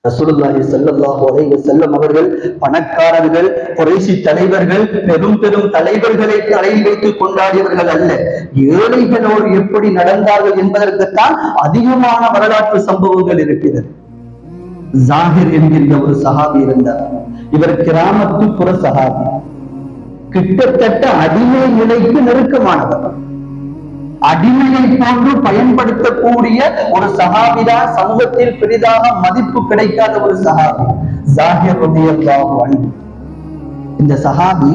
ரசூலுல்லாஹி ஸல்லல்லாஹு அலைஹி வஸல்லம் அவர்கள் பணக்காரர்கள், குறைஷி தலைவர்கள், பெரும் பெரும் தலைவர்களை தலையில் வைத்து கொண்டாடியவர்கள் அல்ல. ஏழைகளோடு எப்படி நடந்தார்கள் என்பதற்குத்தான் அதிகமான வரலாற்று சம்பவங்கள் இருக்கிறது. ஜாகிர் என்கின்ற ஒரு சஹாபி இருந்தார். இவர் கிராமத்துப்புற சஹாபி, கிட்டத்தட்ட அடிமை நிலைக்கு நெருக்கமானவர். அடிமையை போன்று பயன்படுத்தக்கூடிய ஒரு சஹாபிதான் சமூகத்தில் பெரிதாக மதிப்பு கிடைக்காத ஒரு சஹாபி ஜாகிர் ரலியல்லாஹு அன்ஹு. இந்த சஹாபி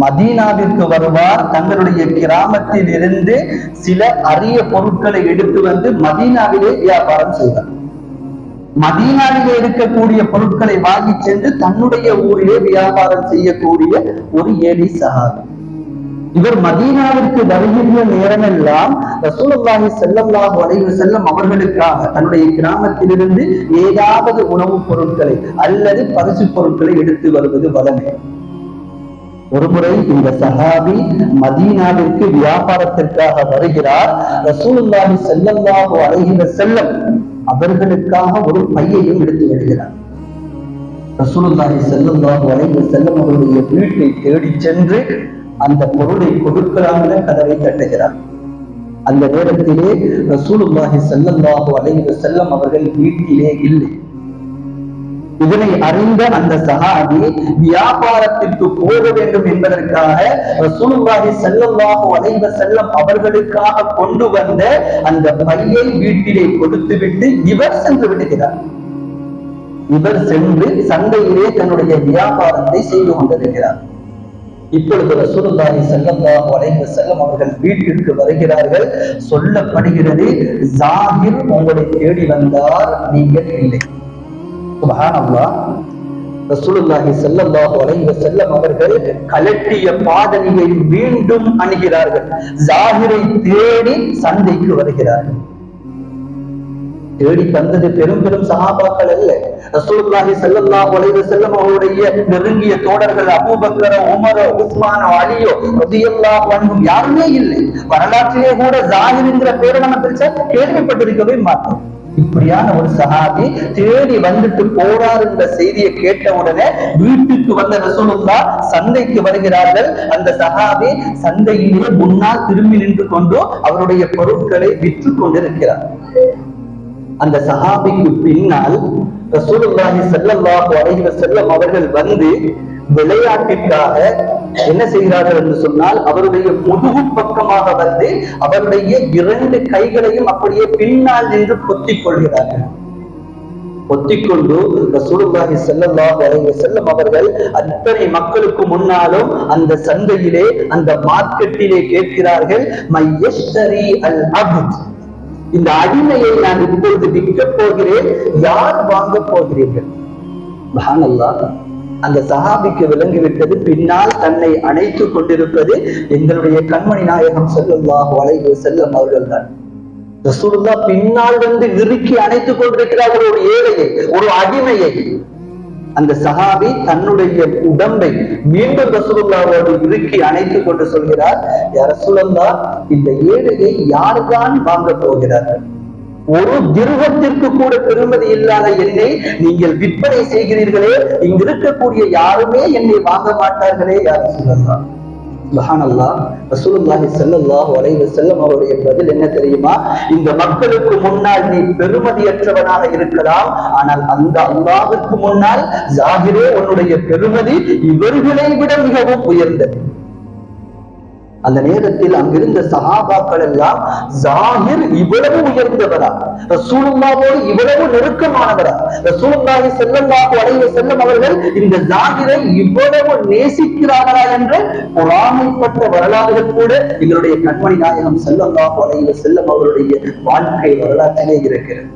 மதீனாவிற்கு வருவார். தங்களுடைய கிராமத்தில் இருந்து சில அரிய பொருட்களை எடுத்து வந்து மதீனாவிலே வியாபாரம் செய்வார். மதீனாவிலே இருக்கக்கூடிய பொருட்களை வாங்கி சென்று தன்னுடைய ஊரிலே வியாபாரம் செய்யக்கூடிய ஒரு ஏழை சஹாபி. இவர் மதீனாவிற்கு வருகின்ற நேரமெல்லாம் ரசூலுல்லாஹி ஸல்லல்லாஹு அலைஹி வஸல்லம் அவர்களுக்காக தன்னுடைய கிராமத்திலிருந்து ஏதாவது உணவுப் பொருட்களை அல்லது பரிசு பொருட்களை எடுத்து வருவது வழமை. ஒருமுறை இந்த சஹாபி மதீனாவிற்கு வியாபாரத்திற்காக வருகிறார். ரசூலுல்லாஹி ஸல்லல்லாஹு அலைஹி வஸல்லம் அவர்களுக்காக ஒரு பையையும் எடுத்து வருகிறார். ரசூலுல்லாஹி ஸல்லல்லாஹு அலைஹி வஸல்லம் அவருடைய வீட்டை தேடி சென்று அந்த பொருளை கொடுக்கலாம் என கதவை தட்டுகிறார். அந்த நேரத்திலே ரசூலுல்லாஹி ஸல்லல்லாஹு அலைஹி வஸல்லம் அவர்கள் வீட்டிலே இல்லை. இதனை அறிந்த அந்த சஹாபி வியாபாரத்திற்கு போக வேண்டும் என்பதற்காக ரசூலுல்லாஹி ஸல்லல்லாஹு அலைஹி வஸல்லம் அவர்களுக்காக கொண்டு வந்த அந்த பையை வீட்டிலே கொடுத்துவிட்டு இவர் சென்று விடுகிறார். இவர் சென்று சந்தையிலே தன்னுடைய வியாபாரத்தை செய்து கொண்டிருக்கிறார். இப்பொழுது ரசூலுல்லாஹி ஸல்லல்லாஹு அலைஹி வஸல்லம் அவர்கள் வீட்டிற்கு வருகிறார்கள். சொல்லப்படுகிறது, ஜாகிர் உங்களை தேடி வந்தார், நீங்கள் இல்லை. சுப்ஹானல்லாஹ். ரசூலுல்லாஹி ஸல்லல்லாஹு அலைஹி வஸல்லம் அவர்கள் கலட்டிய பாதணியை மீண்டும் அணுகிறார்கள். ஜாகிரை தேடி சந்தைக்கு வருகிறார்கள். தேடி தந்தது பெரும் பெரும் சஹாபாக்கள் அல்ல. ரசூலுல்லாஹி ஸல்லல்லாஹு அலைஹி வஸல்லம் அவருடைய நெருங்கிய தோழர்கள் அபூபக்கர், உமர், உஸ்மான், அலியோ ரலியல்லாஹு அன்ஹும் யாருமே இல்லை. வரலாற்றிலே கூட ஜாகிர் என்கிற பேரை நம்ம கேள்விப்பட்டிருக்கவே மாட்டோம். இப்படியான ஒரு சஹாபி தேடி வந்துட்டு போறார் என்ற செய்தியை கேட்ட உடனே வீட்டுக்கு வந்த ரசூலுல்லாஹ் சந்தைக்கு வருகிறார்கள். அந்த சஹாபி சந்தையிலே முன்னால் திரும்பி நின்று கொண்டு அவருடைய பொருட்களை விற்று கொண்டிருக்கிறார். அந்த சஹாபிக்கு பின்னால் ரசூலுல்லாஹி ஸல்லல்லாஹு அலைஹி வஸல்லம் அவர்கள் வந்து விளையாட்டிற்காக என்ன செய்கிறார்கள் என்று சொன்னால், அவருடைய முதுகு பக்கமாக வந்து அவருடைய 2 கைகளையும் அப்படியே பின்னால் நின்று பொத்திக் கொள்கிறார்கள். பொத்திக்கொண்டு ரசூலுல்லாஹி ஸல்லல்லாஹு அலைஹி வஸல்லம் அவர்கள் அத்தனை மக்களுக்கு முன்னாலும் அந்த சந்தையிலே, அந்த மார்க்கெட்டிலே கேட்கிறார்கள், மையஷ்தரி அல் அப்த், இந்த அடிமையை நான் இப்பொழுது விற்க போகிறேன், யார் வாங்க போகிறீர்கள்? சுப்ஹானல்லாஹ். அந்த சஹாபிக்கு விளங்கிவிட்டது, பின்னால் தன்னை அணைத்துக் கொண்டிருப்பது எங்களுடைய கண்மணி நாயகம் ஸல்லல்லாஹு அலைஹி வஸல்லம் அவர்கள் தான். ரசூலுல்லாஹ் பின்னால் வந்து இறுக்கி அணைத்துக் கொண்டிருக்கிறார்கள் ஒரு ஏழையை, ஒரு அடிமையை. அந்த சஹாபி தன்னுடைய உடம்பை மீண்டும் ரசூலுல்லாஹ்வோடு இறுக்கி அணைத்துக் கொண்டு சொல்கிறார், யா ரசூலல்லாஹ், இந்த ஏழையை யார்தான் வாங்க போகிறார்கள்? ஒரு திர்ஹத்திற்கு கூட பெருமதி இல்லாத என்னை நீங்கள் விற்பனை செய்கிறீர்களே, இங்கு இருக்கக்கூடிய யாருமே என்னை வாங்க மாட்டார்களே யா ரசூலல்லாஹ். சுப்ஹானல்லாஹ். ரசூலுல்லாஹி ஸல்லல்லாஹு அலைஹி வஸல்லம் அவருடைய பதில் என்ன தெரியுமா? இந்த மக்களுக்கு முன்னால் நீ பெருமதியற்றவனாக இருக்கலாம், ஆனால் அந்த அல்லாஹ்வுக்கு முன்னால் ஜாகிரே உன்னுடைய பெருமதி இவர்களை விட மிகவும் உயர்ந்தது. அந்த நேரத்தில் அங்கிருந்த சஹாபாக்கள் எல்லாம், ஜாகிர் இவ்வளவு உயர்ந்தவரா, ரசூலுல்லாஹ்வோடு இவ்வளவு நெருக்கமானவரா, ரசூலுல்லாஹி ஸல்லல்லாஹு அலைஹி வஸல்லம் அவர்கள் இந்த ஜாகிரை இவ்வளவு நேசிக்கிறார்களா என்ற பொறாமைப்பட்ட வரலாறுகள் கூட எங்களுடைய கண்மணி நாயகம் ஸல்லல்லாஹு அலைஹி வஸல்லம் அவருடைய வாழ்க்கை வரலாற்றிலே இருக்கிறது.